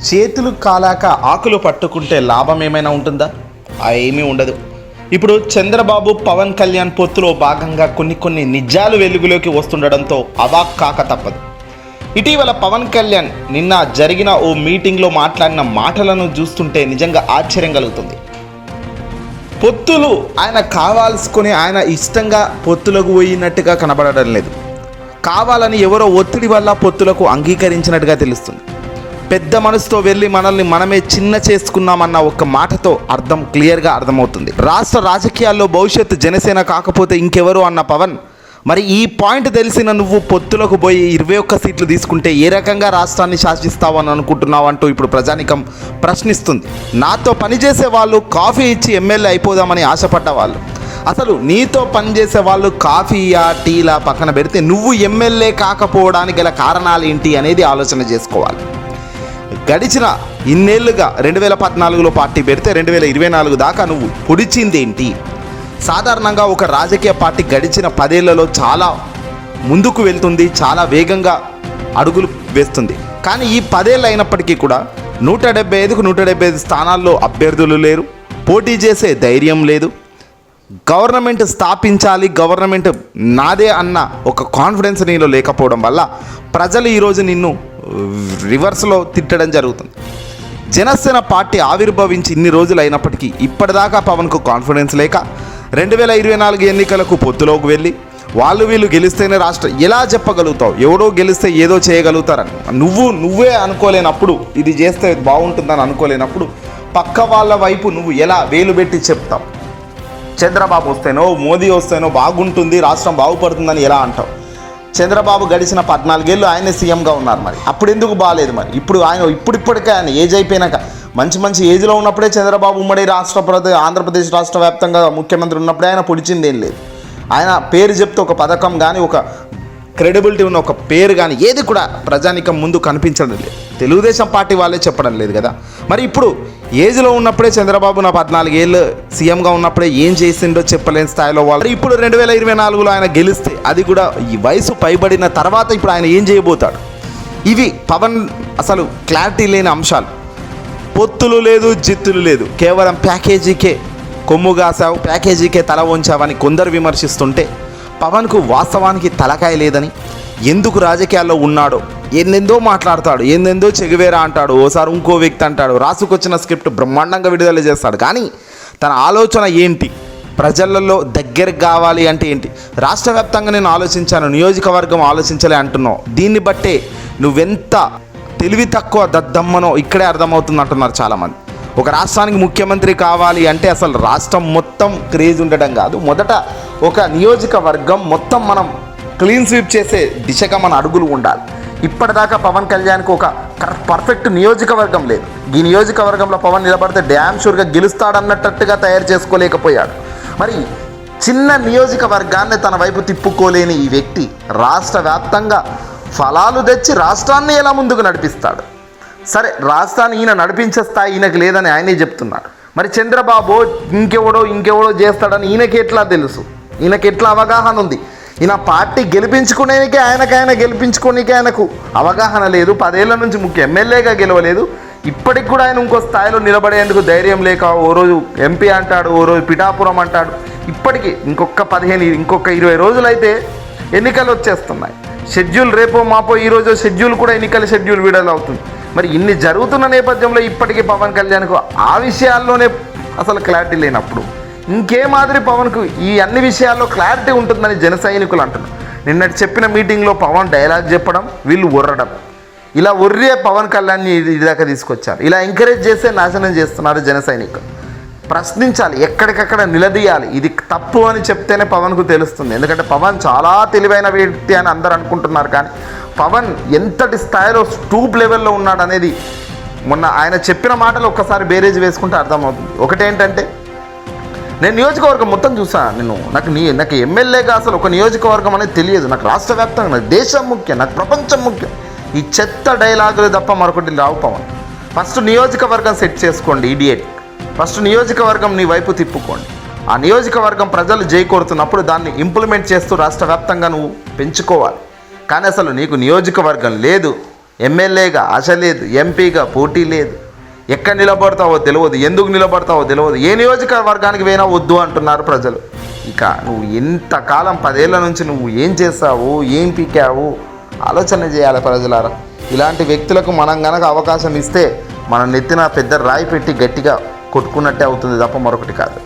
చేతులు కాలాక ఆకులు పట్టుకుంటే లాభం ఏమైనా ఉంటుందా? ఏమీ ఉండదు. ఇప్పుడు చంద్రబాబు పవన్ కళ్యాణ్ పొత్తులో భాగంగా కొన్ని నిజాలు వెలుగులోకి వస్తుండడంతో అవాక్ కాక తప్పదు. ఇటీవల పవన్ కళ్యాణ్ నిన్న జరిగిన ఓ మీటింగ్లో మాట్లాడిన మాటలను చూస్తుంటే నిజంగా ఆశ్చర్యం కలుగుతుంది. పొత్తులు ఆయన కావాల్సుకొని ఆయన ఇష్టంగా పొత్తులకు పోయినట్టుగా కనబడడం లేదు. కావాలని ఎవరో ఒత్తిడి వల్ల పొత్తులకు అంగీకరించినట్టుగా తెలుస్తుంది. పెద్ద మనసుతో వెళ్ళి మనల్ని మనమే చిన్న చేసుకున్నామన్న ఒక్క మాటతో అర్థం క్లియర్గా అర్థమవుతుంది. రాష్ట్ర రాజకీయాల్లో భవిష్యత్తు జనసేన కాకపోతే ఇంకెవరు అన్న పవన్, మరి ఈ పాయింట్ తెలిసిన నువ్వు పొత్తులకు పోయి 21 సీట్లు తీసుకుంటే ఏ రకంగా రాష్ట్రాన్ని శాసిస్తావని అనుకుంటున్నావు అంటూ ఇప్పుడు ప్రజానికం ప్రశ్నిస్తుంది. నాతో పనిచేసే వాళ్ళు కాఫీ ఇచ్చి ఎమ్మెల్యే అయిపోదామని ఆశపడ్డ వాళ్ళు, అసలు నీతో పనిచేసే వాళ్ళు కాఫీయా టీలా పక్కన పెడితే నువ్వు ఎమ్మెల్యే కాకపోవడానికి గల కారణాలు ఏంటి అనేది ఆలోచన చేసుకోవాలి. గడిచిన ఇన్నేళ్లుగా 2014లో పార్టీ పెడితే 2024 దాకా నువ్వు పొడిచిందేంటి? సాధారణంగా ఒక రాజకీయ పార్టీ గడిచిన 10 ఏళ్లలో చాలా ముందుకు వెళ్తుంది, చాలా వేగంగా అడుగులు వేస్తుంది. కానీ ఈ 10 ఏళ్ళు అయినప్పటికీ కూడా 175కు 175 స్థానాల్లో అభ్యర్థులు లేరు, పోటీ చేసే ధైర్యం లేదు, గవర్నమెంట్ స్థాపించాలి, గవర్నమెంట్ నాదే అన్న ఒక కాన్ఫిడెన్స్ నీలో లేకపోవడం వల్ల ప్రజలు ఈరోజు నిన్ను రివర్స్లో తిట్టడం జరుగుతుంది. జనసేన పార్టీ ఆవిర్భవించి ఇన్ని రోజులు అయినప్పటికీ ఇప్పటిదాకా పవన్కు కాన్ఫిడెన్స్ లేక 2024 ఎన్నికలకు పొత్తులోకి వెళ్ళి వాళ్ళు వీళ్ళు గెలిస్తేనే రాష్ట్రం ఎలా చెప్పగలుగుతావు? ఎవడో గెలిస్తే ఏదో చేయగలుగుతారని నువ్వే అనుకోలేనప్పుడు, ఇది చేస్తే బాగుంటుందని అనుకోలేనప్పుడు పక్క వాళ్ళ వైపు నువ్వు ఎలా వేలు పెట్టి చెప్తావు? చంద్రబాబు వస్తేనో మోదీ వస్తేనో బాగుంటుంది, రాష్ట్రం బాగుపడుతుందని ఎలా అంటావు? చంద్రబాబు గడిచిన 14 ఏళ్ళు ఆయనే సీఎంగా ఉన్నారు, మరి అప్పుడు ఎందుకు బాగాలేదు? మరి ఇప్పుడు ఆయన ఇప్పటికే ఆయన ఏజ్ అయిపోయినాక మంచి ఏజ్లో ఉన్నప్పుడే చంద్రబాబు ఉమ్మడి ఆంధ్రప్రదేశ్ రాష్ట్ర వ్యాప్తంగా ముఖ్యమంత్రి ఉన్నప్పుడే ఆయన పొడిచిందేం లేదు. ఆయన పేరు చెప్తే ఒక పథకం కానీ, ఒక క్రెడిబిలిటీ ఉన్న ఒక పేరు కానీ ఏది కూడా ప్రజానికం ముందు కనిపించడం లేదు. తెలుగుదేశం పార్టీ వాళ్ళే చెప్పడం లేదు కదా. మరి ఇప్పుడు ఏజ్లో ఉన్నప్పుడే చంద్రబాబు నా 14 ఏళ్ళు సీఎంగా ఉన్నప్పుడే ఏం చేసిండో చెప్పలేని స్థాయిలో వాళ్ళు. ఇప్పుడు 2024లో ఆయన గెలిస్తే, అది కూడా ఈ వయసు పైబడిన తర్వాత ఇప్పుడు ఆయన ఏం చేయబోతాడు? ఇవి పవన్ అసలు క్లారిటీ లేని అంశాలు. పొత్తులు లేదు, జిత్తులు లేదు, కేవలం ప్యాకేజీకే కొమ్ము కాసావు, ప్యాకేజీకే తల వంచావని కొందరు విమర్శిస్తుంటే పవన్కు వాస్తవానికి తలకాయ లేదని, ఎందుకు రాజకీయాల్లో ఉన్నాడో ఏందెందో మాట్లాడతాడు, ఏందెందో చెగువేరా అంటాడు, ఓసారి ఇంకో వ్యక్తి అంటాడు, రాసుకొచ్చిన స్క్రిప్ట్ బ్రహ్మాండంగా విడుదల చేస్తాడు. కానీ తన ఆలోచన ఏంటి? ప్రజలలో దగ్గరకు కావాలి అంటే ఏంటి? రాష్ట్ర వ్యాప్తంగా నేను ఆలోచించాను, నియోజకవర్గం ఆలోచించలే అంటున్నావు. దీన్ని బట్టే నువ్వెంత తెలివి తక్కువ దద్దమ్మనో ఇక్కడే అర్థమవుతుంది అంటున్నారు చాలామంది. ఒక రాష్ట్రానికి ముఖ్యమంత్రి కావాలి అంటే అసలు రాష్ట్రం మొత్తం క్రేజ్ ఉండడం కాదు, మొదట ఒక నియోజకవర్గం మొత్తం మనం క్లీన్ స్వీప్ చేసే దిశగా మన అడుగులు ఉండాలి. ఇప్పటిదాకా పవన్ కళ్యాణ్కి ఒక పర్ఫెక్ట్ నియోజకవర్గం లేదు. ఈ నియోజకవర్గంలో పవన్ నిలబడితే డ్యామ్ షూర్గా గెలుస్తాడన్నట్టుగా తయారు చేసుకోలేకపోయాడు. మరి చిన్న నియోజకవర్గాన్ని తన వైపు తిప్పుకోలేని ఈ వ్యక్తి రాష్ట్ర వ్యాప్తంగా ఫలాలు తెచ్చి రాష్ట్రాన్ని ఎలా ముందుకు నడిపిస్తాడు? సరే, రాష్ట్రాన్ని ఈయన నడిపించే స్థాయి ఈయనకు లేదని ఆయనే చెప్తున్నాడు. మరి చంద్రబాబు ఇంకెవడో చేస్తాడని ఈయనకి ఎట్లా తెలుసు? ఈయనకి ఎట్లా అవగాహన ఉంది? ఈయన పార్టీ గెలిపించుకునేకే ఆయనకు అవగాహన లేదు. 10 ఏళ్ల నుంచి ఎమ్మెల్యేగా గెలవలేదు. ఇప్పటికి కూడా ఆయన ఇంకో స్థాయిలో నిలబడేందుకు ధైర్యం లేక ఓ రోజు ఎంపీ అంటాడు, ఓ రోజు పిఠాపురం అంటాడు. ఇప్పటికీ ఇంకొక 20 రోజులైతే ఎన్నికలు వచ్చేస్తున్నాయి. షెడ్యూల్ రేపో మాపో ఈరోజు షెడ్యూల్ కూడా ఎన్నికల షెడ్యూల్ విడుదల అవుతుంది. మరి ఇన్ని జరుగుతున్న నేపథ్యంలో ఇప్పటికీ పవన్ కళ్యాణ్కు ఆ విషయాల్లోనే అసలు క్లారిటీ లేనప్పుడు ఇంకే మాదిరి పవన్కు ఈ అన్ని విషయాల్లో క్లారిటీ ఉంటుందని జన సైనికులు అంటున్నారు. నిన్నటి చెప్పిన మీటింగ్లో పవన్ డైలాగ్ చెప్పడం, వీళ్ళు ఒర్రడం, ఇలా ఒర్రే పవన్ కళ్యాణ్ని ఇది దాకా తీసుకొచ్చారు. ఇలా ఎంకరేజ్ చేస్తే నాశనం చేస్తున్నారు జన సైనికులు. ప్రశ్నించాలి, ఎక్కడికక్కడ నిలదీయాలి. ఇది తప్పు అని చెప్తేనే పవన్కు తెలుస్తుంది. ఎందుకంటే పవన్ చాలా తెలివైన వ్యక్తి అని అందరూ అనుకుంటున్నారు. కానీ పవన్ ఎంతటి స్థాయిలో స్టూప్ లెవెల్లో ఉన్నాడు అనేది మొన్న ఆయన చెప్పిన మాటలు ఒక్కసారి బేరేజ్ వేసుకుంటే అర్థమవుతుంది. ఒకటేంటంటే, నేను నియోజకవర్గం మొత్తం చూసాను. నాకు ఎమ్మెల్యేగా అసలు ఒక నియోజకవర్గం అనేది తెలియదు. నాకు రాష్ట్ర వ్యాప్తంగా, నాకు దేశం ముఖ్యం, నాకు ప్రపంచం ముఖ్యం. ఈ చెత్త డైలాగులు తప్ప మరొకటి రావు పవన్. ఫస్ట్ నియోజకవర్గం సెట్ చేసుకోండి ఇడియట్. ఫస్ట్ నియోజకవర్గం నీ వైపు తిప్పుకోండి. ఆ నియోజకవర్గం ప్రజలు జై కోరుతున్నప్పుడు దాన్ని ఇంప్లిమెంట్ చేస్తూ రాష్ట్ర వ్యాప్తంగా నువ్వు పెంచుకోవాలి. కానీ అసలు నీకు నియోజకవర్గం లేదు, ఎమ్మెల్యేగా ఆశ లేదు, ఎంపీగా పోటీ లేదు, ఎక్కడ నిలబడతావో తెలియదు, ఎందుకు నిలబడతావో తెలియదు, ఏ నియోజకవర్గానికి పోయినా వద్దు అంటున్నారు ప్రజలు. ఇక నువ్వు ఎంతకాలం 10 ఏళ్ల నుంచి నువ్వు ఏం చేస్తావు, ఏం పీకావు ఆలోచన చేయాలి ప్రజలారా. ఇలాంటి వ్యక్తులకు మనం గనక అవకాశం ఇస్తే మనం నెత్తిన పెద్ద రాయి పెట్టి గట్టిగా కొట్టుకున్నట్టే అవుతుంది తప్ప మరొకటి కాదు.